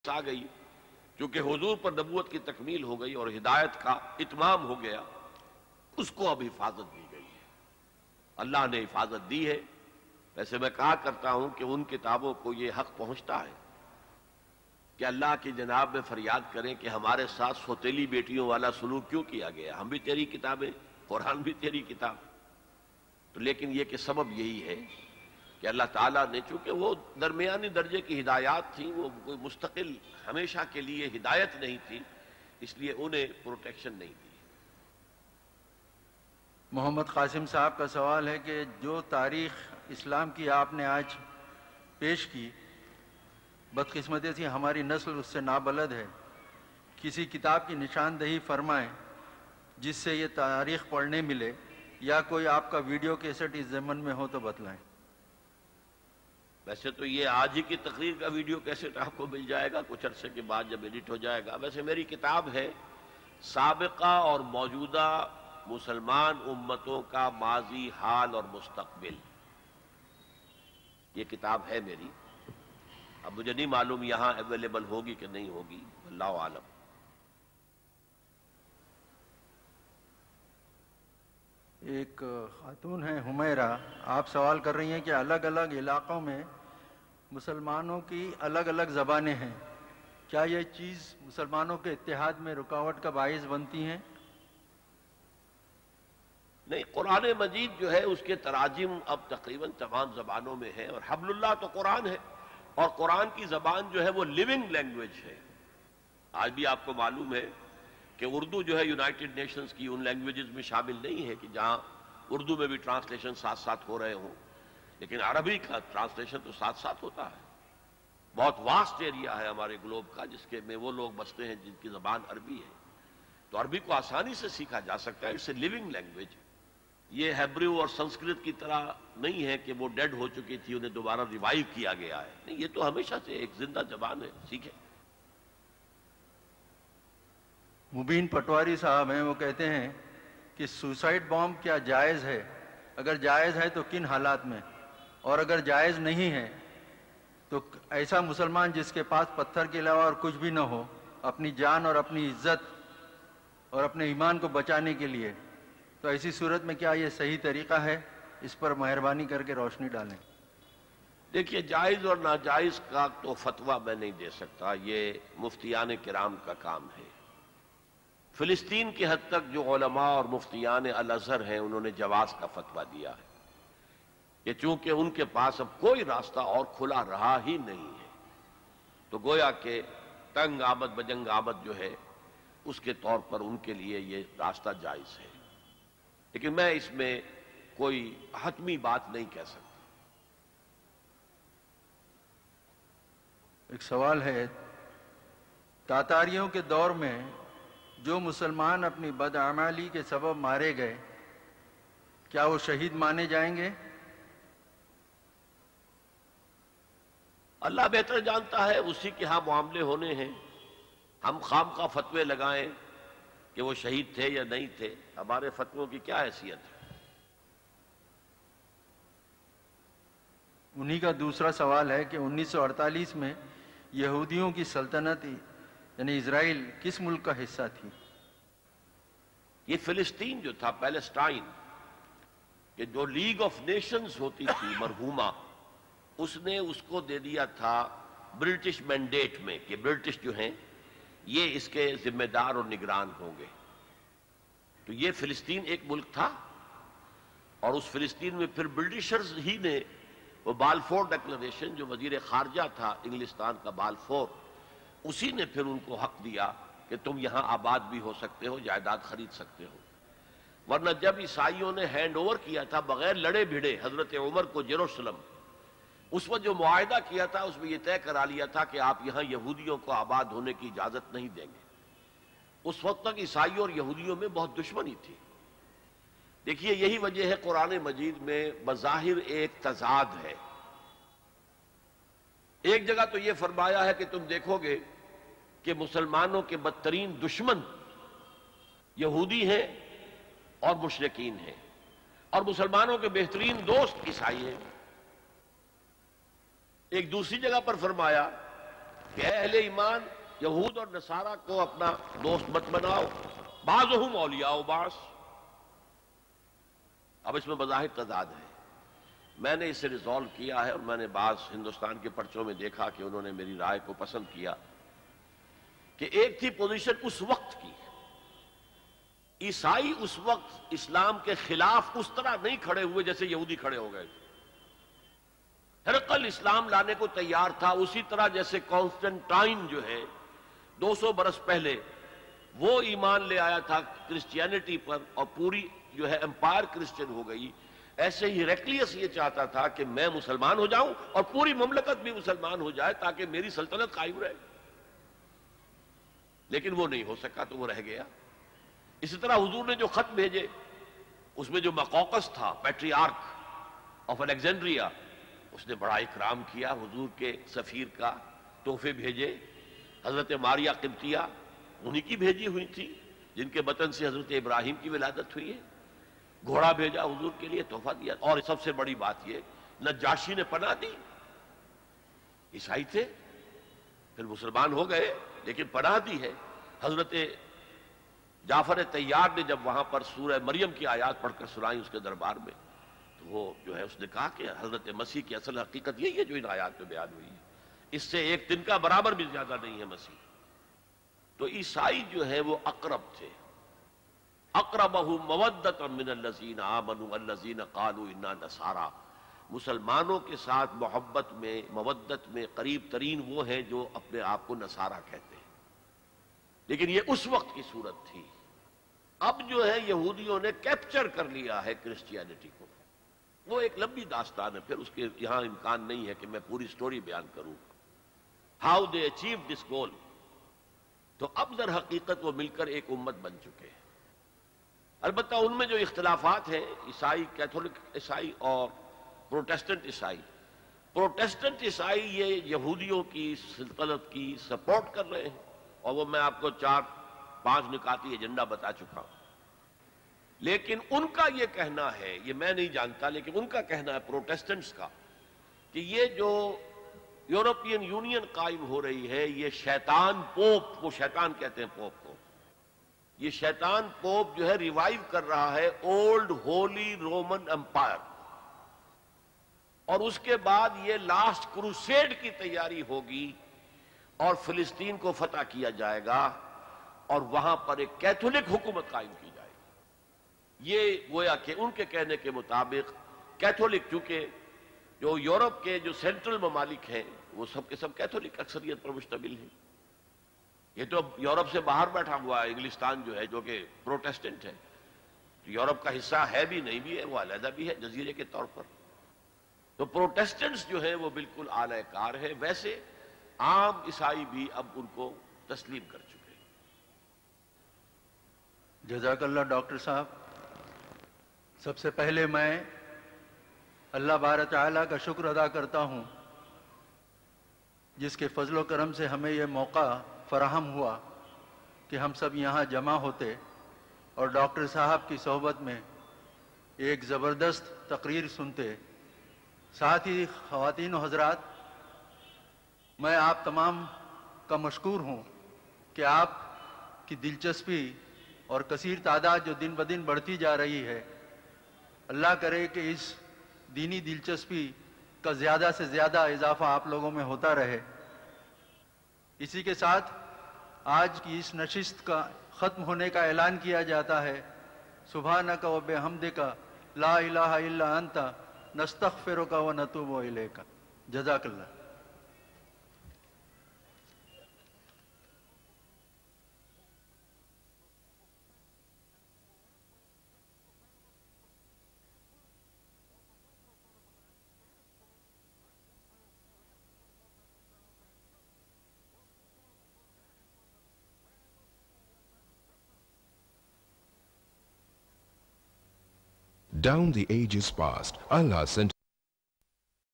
آ گئی، چونکہ حضور پر نبوت کی تکمیل ہو گئی اور ہدایت کا اتمام ہو گیا، اس کو اب حفاظت دی گئی ہے، اللہ نے حفاظت دی ہے۔ ویسے میں کہا کرتا ہوں کہ ان کتابوں کو یہ حق پہنچتا ہے کہ اللہ کی جناب میں فریاد کریں کہ ہمارے ساتھ سوتیلی بیٹیوں والا سلوک کیوں کیا گیا، ہم بھی تیری کتابیں، قرآن بھی تیری کتاب۔ تو لیکن یہ کہ سبب یہی ہے کہ اللہ تعالیٰ نے، چونکہ وہ درمیانی درجے کی ہدایات تھیں، وہ کوئی مستقل ہمیشہ کے لیے ہدایت نہیں تھی، اس لیے انہیں پروٹیکشن نہیں دی۔ محمد قاسم صاحب کا سوال ہے کہ جو تاریخ اسلام کی آپ نے آج پیش کی، بدقسمتی سے ہماری نسل اس سے نابلد ہے، کسی کتاب کی نشاندہی فرمائیں جس سے یہ تاریخ پڑھنے ملے، یا کوئی آپ کا ویڈیو کیسٹ اس ضمن میں ہو تو بتلائیں۔ ویسے تو یہ آج ہی کی تقریر کا ویڈیو کیسٹ آپ کو مل جائے گا کچھ عرصے کے بعد جب ایڈٹ ہو جائے گا۔ ویسے میری کتاب ہے سابقہ اور موجودہ مسلمان امتوں کا ماضی، حال اور مستقبل، یہ کتاب ہے میری۔ اب مجھے نہیں معلوم یہاں اویلیبل ہوگی کہ نہیں ہوگی، اللہ عالم۔ ایک خاتون ہیں حمیرہ، آپ سوال کر رہی ہیں کہ الگ الگ علاقوں میں مسلمانوں کی الگ الگ زبانیں ہیں، کیا یہ چیز مسلمانوں کے اتحاد میں رکاوٹ کا باعث بنتی ہیں؟ نہیں، قرآن مجید جو ہے اس کے تراجم اب تقریباً تمام زبانوں میں ہیں، اور حبل اللہ تو قرآن ہے، اور قرآن کی زبان جو ہے وہ لیونگ لینگویج ہے۔ آج بھی آپ کو معلوم ہے کہ اردو جو ہے یونائٹڈ نیشنز کی ان لینگویجز میں شامل نہیں ہے کہ جہاں اردو میں بھی ٹرانسلیشن ساتھ ساتھ ہو رہے ہوں، لیکن عربی کا ٹرانسلیشن تو ساتھ ساتھ ہوتا ہے۔ بہت واسٹ ایریا ہے ہمارے گلوب کا جس کے میں وہ لوگ بستے ہیں جن کی زبان عربی ہے، تو عربی کو آسانی سے سیکھا جا سکتا ہے، اٹس اے لیونگ لینگویج۔ یہ ہیبریو اور سنسکرت کی طرح نہیں ہے کہ وہ ڈیڈ ہو چکی تھی، انہیں دوبارہ ریوائیو کیا گیا ہے، نہیں، یہ تو ہمیشہ سے ایک زندہ زبان ہے، سیکھیں۔ مبین پٹواری صاحب ہیں، وہ کہتے ہیں کہ سوسائڈ بامب کیا جائز ہے؟ اگر جائز ہے تو کن حالات میں، اور اگر جائز نہیں ہے تو ایسا مسلمان جس کے پاس پتھر کے علاوہ اور کچھ بھی نہ ہو، اپنی جان اور اپنی عزت اور اپنے ایمان کو بچانے کے لیے، تو ایسی صورت میں کیا یہ صحیح طریقہ ہے؟ اس پر مہربانی کر کے روشنی ڈالیں۔ دیکھیے، جائز اور ناجائز کا تو فتویٰ میں نہیں دے سکتا، یہ مفتیان کرام کا کام ہے۔ فلسطین کی حد تک جو علماء اور مفتیان الازہر ہیں انہوں نے جواز کا فتویٰ دیا ہے کہ چونکہ ان کے پاس اب کوئی راستہ اور کھلا رہا ہی نہیں ہے، تو گویا کہ تنگ آمد بجنگ آمد جو ہے اس کے طور پر ان کے لیے یہ راستہ جائز ہے، لیکن میں اس میں کوئی حتمی بات نہیں کہہ سکتا۔ ایک سوال ہے، تاتاریوں کے دور میں جو مسلمان اپنی بدعمالی کے سبب مارے گئے، کیا وہ شہید مانے جائیں گے؟ اللہ بہتر جانتا ہے، اسی کے ہاں معاملے ہونے ہیں، ہم خام خواہ فتوے لگائیں کہ وہ شہید تھے یا نہیں تھے، ہمارے فتووں کی کیا حیثیت ہے؟ انہی کا دوسرا سوال ہے کہ 1948 میں یہودیوں کی سلطنت یعنی اسرائیل کس ملک کا حصہ تھی؟ یہ فلسطین جو تھا، پیلسٹائن، کہ جو لیگ آف نیشنز ہوتی تھی مرحومہ، اس نے اس کو دے دیا تھا برٹش مینڈیٹ میں کہ برٹش جو ہیں یہ اس کے ذمہ دار اور نگران ہوں گے۔ تو یہ فلسطین ایک ملک تھا، اور اس فلسطین میں پھر برٹشرز ہی نے وہ بالفور ڈکلریشن، جو وزیر خارجہ تھا انگلستان کا بالفور، اسی نے پھر ان کو حق دیا کہ تم یہاں آباد بھی ہو سکتے ہو، جائیداد خرید سکتے ہو۔ ورنہ جب عیسائیوں نے ہینڈ اوور کیا تھا بغیر لڑے بھیڑے حضرت عمر کو یروشلم، اس وقت جو معاہدہ کیا تھا اس میں یہ طے کرا لیا تھا کہ آپ یہاں یہودیوں کو آباد ہونے کی اجازت نہیں دیں گے۔ اس وقت تک عیسائیوں اور یہودیوں میں بہت دشمنی تھی۔ دیکھیے، یہی وجہ ہے قرآن مجید میں بظاہر ایک تضاد ہے۔ ایک جگہ تو یہ فرمایا ہے کہ تم دیکھو گے کہ مسلمانوں کے بدترین دشمن یہودی ہیں اور مشرکین ہیں، اور مسلمانوں کے بہترین دوست عیسائی ہیں۔ ایک دوسری جگہ پر فرمایا کہ اے اہل ایمان یہود اور نصارہ کو اپنا دوست مت بناؤ، بعضهم اولیاء بعض۔ اب اس میں بظاہر تضاد ہے، میں نے اسے ریزالو کیا ہے، اور میں نے بعض ہندوستان کے پرچوں میں دیکھا کہ انہوں نے میری رائے کو پسند کیا، کہ ایک تھی پوزیشن اس وقت کی، عیسائی اس وقت اسلام کے خلاف اس طرح نہیں کھڑے ہوئے جیسے یہودی کھڑے ہو گئے تھے۔ ہرقل اسلام لانے کو تیار تھا، اسی طرح جیسے کانسٹنٹائن جو ہے 200 برس پہلے وہ ایمان لے آیا تھا کرسچینٹی پر اور پوری جو ہے امپائر کرسچن ہو گئی، ایسے ہی ہیرقلیس یہ چاہتا تھا کہ میں مسلمان ہو جاؤں اور پوری مملکت بھی مسلمان ہو جائے تاکہ میری سلطنت قائم رہے، لیکن وہ نہیں ہو سکا تو وہ رہ گیا۔ اسی طرح حضور نے جو خط بھیجے اس میں جو مقوقس تھا پیٹریارک آف الیگزینڈریا، اس نے بڑا اکرام کیا حضور کے سفیر کا، تحفے بھیجے۔ حضرت ماریہ قبطیہ انہی کی بھیجی ہوئی تھی جن کے بطن سے حضرت ابراہیم کی ولادت ہوئی ہے، گھوڑا بھیجا حضور کے لیے، تحفہ دیا۔ اور سب سے بڑی بات یہ نجاشی نے پناہ دی، عیسائی تھے پھر مسلمان ہو گئے لیکن پناہ دی ہے۔ حضرت جعفر طیار نے جب وہاں پر سورہ مریم کی آیات پڑھ کر سنائی اس کے دربار میں، تو وہ جو ہے اس نے کہا کہ حضرت مسیح کی اصل حقیقت یہی ہے جو ان آیات میں بیان ہوئی ہے، اس سے ایک دن کا برابر بھی زیادہ نہیں ہے مسیح۔ تو عیسائی جو ہے وہ اقرب تھے، اقربہم مودۃ من الذین آمنوا الذین قالوا انا نصارى، مسلمانوں کے ساتھ محبت میں، مودت میں قریب ترین وہ ہیں جو اپنے آپ کو نصارہ کہتے ہیں۔ لیکن یہ اس وقت کی صورت تھی، اب جو ہے یہودیوں نے کیپچر کر لیا ہے کرسچینٹی کو، وہ ایک لمبی داستان ہے، پھر اس کے یہاں امکان نہیں ہے کہ میں پوری سٹوری بیان کروں، ہاؤ دے اچیو دس گول۔ تو اب در حقیقت وہ مل کر ایک امت بن چکے ہیں۔ البتہ ان میں جو اختلافات ہیں، عیسائی، کیتھولک عیسائی اور پروٹیسٹنٹ عیسائی، پروٹیسٹنٹ عیسائی یہ یہودیوں کی سلطنت کی سپورٹ کر رہے ہیں، اور وہ میں آپ کو 4-5 نکاتی ایجنڈا بتا چکا ہوں، لیکن ان کا یہ کہنا ہے، یہ میں نہیں جانتا لیکن ان کا کہنا ہے پروٹیسٹنٹس کا، کہ یہ جو یورپین یونین قائم ہو رہی ہے، یہ شیطان پوپ، وہ شیطان کہتے ہیں پوپ کو، یہ شیطان پوپ جو ہے ریوائیو کر رہا ہے اولڈ ہولی رومن امپائر، اور اس کے بعد یہ لاسٹ کروسیڈ کی تیاری ہوگی اور فلسطین کو فتح کیا جائے گا اور وہاں پر ایک کیتھولک حکومت قائم کی جائے گی۔ یہ گویا کہ ان کے کہنے کے مطابق کیتھولک، چونکہ جو یورپ کے جو سینٹرل ممالک ہیں وہ سب کے سب کیتھولک اکثریت پر مشتمل ہیں، یہ تو یورپ سے باہر بیٹھا ہوا ہے انگلستان جو ہے جو کہ پروٹیسٹنٹ ہے، تو یورپ کا حصہ ہے بھی نہیں بھی ہے، وہ علیحدہ بھی ہے جزیرے کے طور پر۔ تو پروٹیسٹنٹس جو ہیں وہ بالکل اعلی کار ہے، ویسے عام عیسائی بھی اب ان کو تسلیم کر چکے ہیں۔ جزاک اللہ ڈاکٹر صاحب، سب سے پہلے میں اللہ بارہ تعالیٰ کا شکر ادا کرتا ہوں جس کے فضل و کرم سے ہمیں یہ موقع فراہم ہوا کہ ہم سب یہاں جمع ہوتے اور ڈاکٹر صاحب کی صحبت میں ایک زبردست تقریر سنتے۔ ساتھ ہی خواتین و حضرات، میں آپ تمام کا مشکور ہوں کہ آپ کی دلچسپی اور کثیر تعداد جو دن بدن بڑھتی جا رہی ہے، اللہ کرے کہ اس دینی دلچسپی کا زیادہ سے زیادہ اضافہ آپ لوگوں میں ہوتا رہے۔ اسی کے ساتھ آج کی اس نشست کا ختم ہونے کا اعلان کیا جاتا ہے۔ سبحانک و بحمدک لا الہ الا انت نستغفرک و نتوب الیک۔ جزاک اللہ۔ Down the ages past, Allah sent